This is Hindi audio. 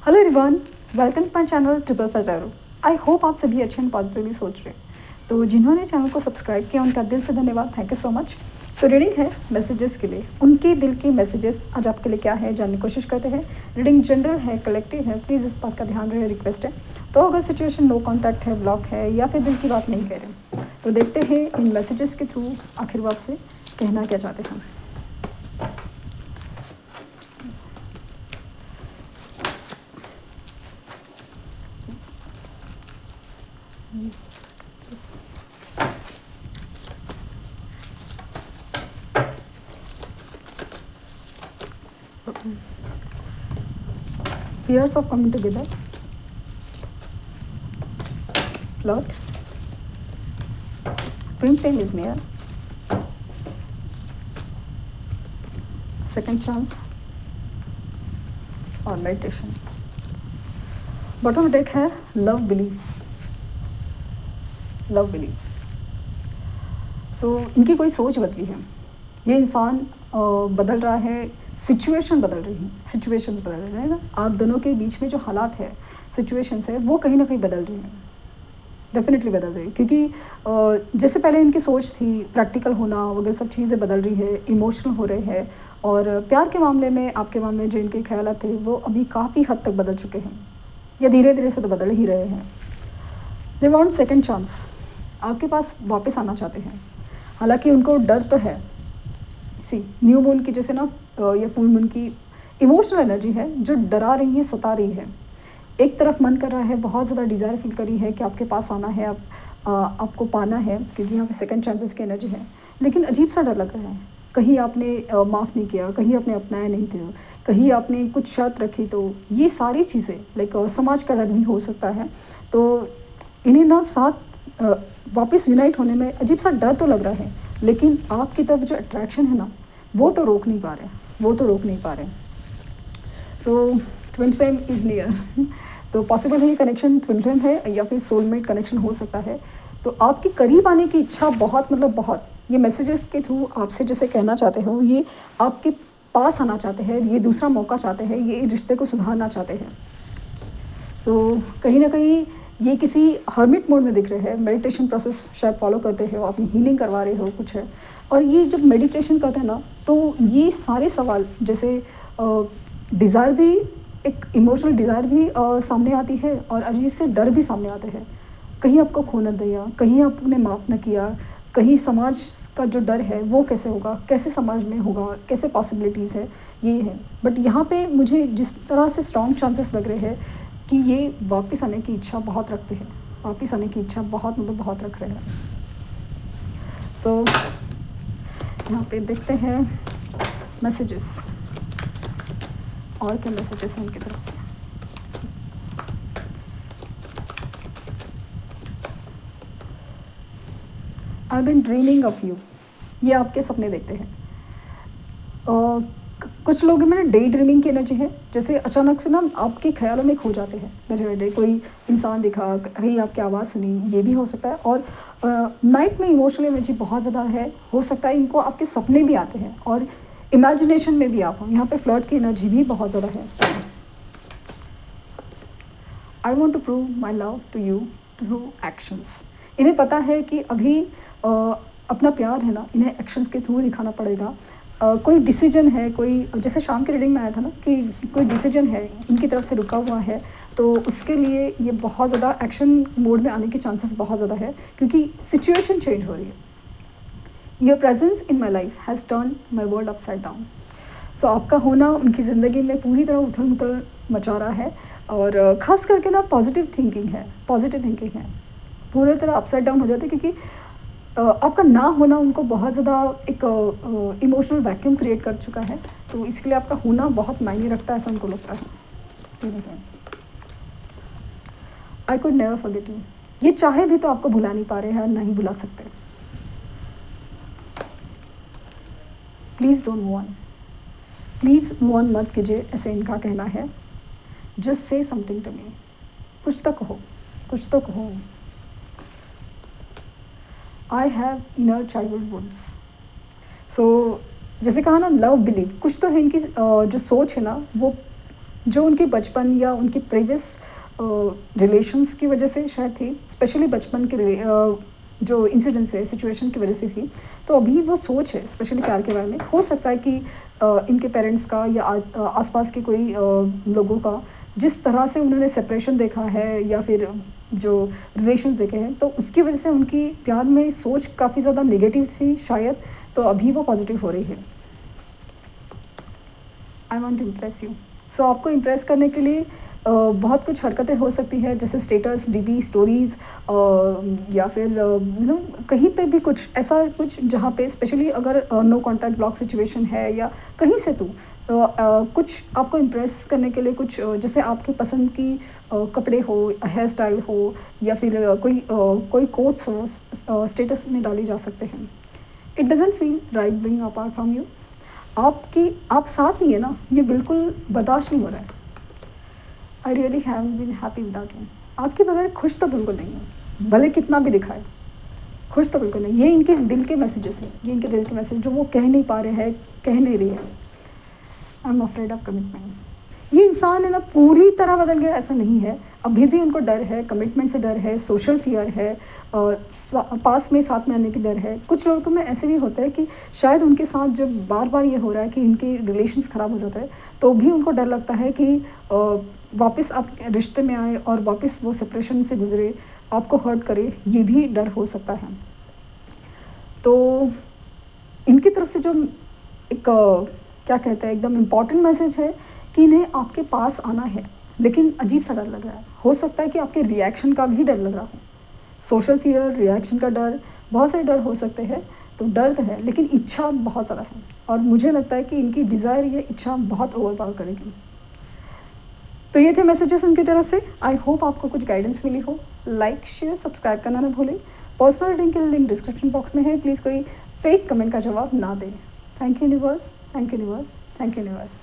Hello everyone, welcome to my channel triple फटारो। आई होप आप सभी अच्छे एंड पॉजिटिवली सोच रहे हैं। तो जिन्होंने चैनल को सब्सक्राइब किया उनका दिल से धन्यवाद, थैंक यू सो मच। तो रीडिंग है मैसेजेस के लिए, उनके दिल के मैसेजेस आज आपके लिए क्या है जानने की कोशिश करते हैं। रीडिंग जनरल है, कलेक्टिव है, प्लीज़ इस बात का ध्यान रहे, रिक्वेस्ट है। तो अगर सिचुएशन नो कॉन्टैक्ट है, ब्लॉक है या फिर दिल की बात नहीं कह रहे, तो देखते हैं इन मैसेजेस के थ्रू आखिर वो आपसे कहना क्या चाहते हैं। Fears of coming together, flirt, twin flame is near, second chance और meditation। बॉटम ऑफ डेक है लव बिलीव, लव बिलीव्स। सो इनकी कोई सोच बदली है, ये इंसान बदल रहा है, सिचुएशन बदल रही है, सिचुएशंस बदल रहे हैं ना। आप दोनों के बीच में जो हालात है, सिचुएशंस है, वो कहीं ना कहीं बदल रही हैं, डेफिनेटली बदल रही है। क्योंकि जैसे पहले इनकी सोच थी प्रैक्टिकल होना वगैरह, सब चीज़ें बदल रही है, इमोशनल हो रहे हैं। और प्यार के मामले में, आपके मामले में जो इनके ख्यालात थे वो अभी काफ़ी हद तक बदल चुके हैं, या धीरे धीरे से तो बदल ही रहे हैं। दे वांट सेकंड चांस, आपके पास वापस आना चाहते हैं। हालांकि उनको डर तो है, सी न्यू मून की जैसे ना या फुल मून की इमोशनल एनर्जी है जो डरा रही है, सता रही है। एक तरफ मन कर रहा है, बहुत ज़्यादा डिज़ायर फील करी है कि आपके पास आना है, आपको पाना है, क्योंकि यहाँ पे सेकंड चांसेस की एनर्जी है। लेकिन अजीब सा डर लग रहा है, कहीं आपने माफ़ नहीं किया, कहीं आपने अपनाया नहीं थे, कहीं आपने कुछ शर्त रखी, तो ये सारी चीज़ें लाइक समाज का डर भी हो सकता है। तो इन्हें ना साथ वापस यूनाइट होने में अजीब सा डर तो लग रहा है, लेकिन आपकी तरफ जो अट्रैक्शन है ना, वो तो रोक नहीं पा रहे, वो तो रोक नहीं पा रहे। सो ट्विन फ्लेम इज़ नियर। तो पॉसिबल है ये कनेक्शन ट्विन फ्लेम है या फिर सोलमेट कनेक्शन हो सकता है। तो आपके करीब आने की इच्छा बहुत, मतलब बहुत, ये मैसेजेस के थ्रू आपसे जैसे कहना चाहते हो, ये आपके पास आना चाहते हैं, ये दूसरा मौका चाहते हैं, ये रिश्ते को सुधारना चाहते हैं। सो कहीं ना कहीं ये किसी हर्मिट मोड में दिख रहे हैं, मेडिटेशन प्रोसेस शायद फॉलो करते हो, अपनी हीलिंग करवा रहे हो कुछ है। और ये जब मेडिटेशन करते हैं ना, तो ये सारे सवाल जैसे डिज़ायर भी, एक इमोशनल डिज़ायर भी सामने आती है, और अजीब से डर भी सामने आते हैं। कहीं आपको खो न दिया, कहीं आपने माफ़ न किया, कहीं समाज का जो डर है वो कैसे होगा, कैसे समाज में होगा, कैसे पॉसिबिलिटीज़ है, ये है। बट यहाँ पे मुझे जिस तरह से स्ट्रॉन्ग चांसेस लग रहे हैं कि ये वापस आने की इच्छा बहुत रखते हैं, वापस आने की इच्छा बहुत, मतलब बहुत रख रहे हैं। सो यहाँ पे देखते हैं मैसेजेस, और क्या मैसेजेस हैं उनकी तरफ से। I been dreaming of you, ये आपके सपने देखते हैं। कुछ लोगों में डे ड्रीमिंग की एनर्जी है, जैसे अचानक से ना आपके ख्यालों में खो जाते हैं बैठे बैठे, कोई इंसान दिखा, कहीं आपकी आवाज़ सुनी, ये भी हो सकता है। और नाइट में इमोशनल एनर्जी बहुत ज़्यादा है, हो सकता है इनको आपके सपने भी आते हैं, और इमेजिनेशन में भी आप हो। यहाँ पे फ्लर्ट की एनर्जी भी बहुत ज़्यादा है strong. I want to prove my love to you through actions. इन्हें पता है कि अभी अपना प्यार है ना, इन्हें एक्शंस के थ्रू दिखाना पड़ेगा। कोई डिसीजन है, कोई जैसे शाम की रीडिंग में आया था ना कि कोई डिसीजन है इनकी तरफ से रुका हुआ है, तो उसके लिए ये बहुत ज़्यादा एक्शन मोड में आने के चांसेस बहुत ज़्यादा है, क्योंकि सिचुएशन चेंज हो रही है। Your presence in my life has turn my world upside down. So आपका होना उनकी ज़िंदगी में पूरी तरह उथल मुथल मचा रहा है, और ख़ास करके ना पॉजिटिव थिंकिंग है, पॉजिटिव थिंकिंग है, पूरी तरह अपसाइड डाउन हो जाते हैं। क्योंकि आपका ना होना उनको बहुत ज़्यादा एक इमोशनल वैक्यूम क्रिएट कर चुका है, तो इसके लिए आपका होना बहुत मायने रखता है, ऐसा उनको लगता है। I could never forget you, ये चाहे भी तो आपको भुला नहीं पा रहे हैं, नहीं भुला सकते। Please don't move on, please move on मत कीजिए, ऐसे इनका कहना है। Just say something to me, कुछ तो कहो, कुछ तो कहो। I have inner childhood wounds. So जैसे कहा ना, लव बिलीव, कुछ तो है इनकी जो सोच है ना, वो जो उनके बचपन या उनके प्रीवियस रिलेशंस की वजह से शायद थी, स्पेशली बचपन के जो इंसिडेंट्स है, सिचुएशन की वजह से थी। तो अभी वो सोच है स्पेशली प्यार के बारे में, हो सकता है कि इनके पेरेंट्स का या आसपास के कोई लोगों का जिस तरह से उन्होंने सेपरेशन देखा है या फिर जो रिलेशन देखे हैं, तो उसकी वजह से उनकी प्यार में सोच काफ़ी ज़्यादा नेगेटिव थी शायद, तो अभी वो पॉजिटिव हो रही है। I want to impress you. So आपको इम्प्रेस करने के लिए बहुत कुछ हरकतें हो सकती है, जैसे स्टेटस, डीपी, स्टोरीज़, या फिर कहीं पे भी कुछ ऐसा कुछ जहाँ पे स्पेशली अगर नो कॉन्टैक्ट ब्लॉक सिचुएशन है या कहीं से तो कुछ आपको इम्प्रेस करने के लिए कुछ जैसे आपकी पसंद की कपड़े हो, हेयर स्टाइल हो, या फिर कोई कोट्स हो, स्टेटस में डाले जा सकते हैं। It doesn't feel right being apart from you. आप साथ नहीं है ना, ये बिल्कुल बर्दाश्त नहीं हो रहा है। I really have been happy without you. आपके बगैर खुश तो बिल्कुल नहीं है, भले कितना भी दिखाए, खुश तो बिल्कुल नहीं। ये इनके दिल के मैसेजेस हैं, ये इनके दिल के मैसेज जो वो कह नहीं पा रहे हैं, कह नहीं रही है। I am afraid of commitment. ये इंसान है ना पूरी तरह बदल गया ऐसा नहीं है, अभी भी उनको डर है, कमिटमेंट से डर है, सोशल फियर है, पास में साथ में आने की डर है। कुछ लोगों में ऐसे भी होता है कि शायद उनके साथ जब बार बार ये हो रहा है कि इनके रिलेशंस ख़राब हो जाता है, तो भी उनको डर लगता है कि वापस आप रिश्ते में आए और वापस वो सेपरेशन से गुजरे, आपको हर्ट करे, ये भी डर हो सकता है। तो इनकी तरफ से जो एक क्या कहते हैं एकदम इम्पॉर्टेंट मैसेज है कि इन्हें आपके पास आना है, लेकिन अजीब सा डर लग रहा है। हो सकता है कि आपके रिएक्शन का भी डर लग रहा हो, सोशल फियर, रिएक्शन का डर, बहुत सारे डर हो सकते हैं। तो डर तो है, लेकिन इच्छा बहुत ज़्यादा है, और मुझे लगता है कि इनकी डिज़ायर, ये इच्छा बहुत ओवरपावर करेगी। तो ये थे मैसेजेस उनकी तरफ से। आई होप आपको कुछ गाइडेंस मिली हो। लाइक, शेयर, सब्सक्राइब करना ना भूलें। पर्सनल रीडिंग के लिए लिंक डिस्क्रिप्शन बॉक्स में है। प्लीज़ कोई फेक कमेंट का जवाब ना दें। Thank you universe, thank you universe, thank you universe.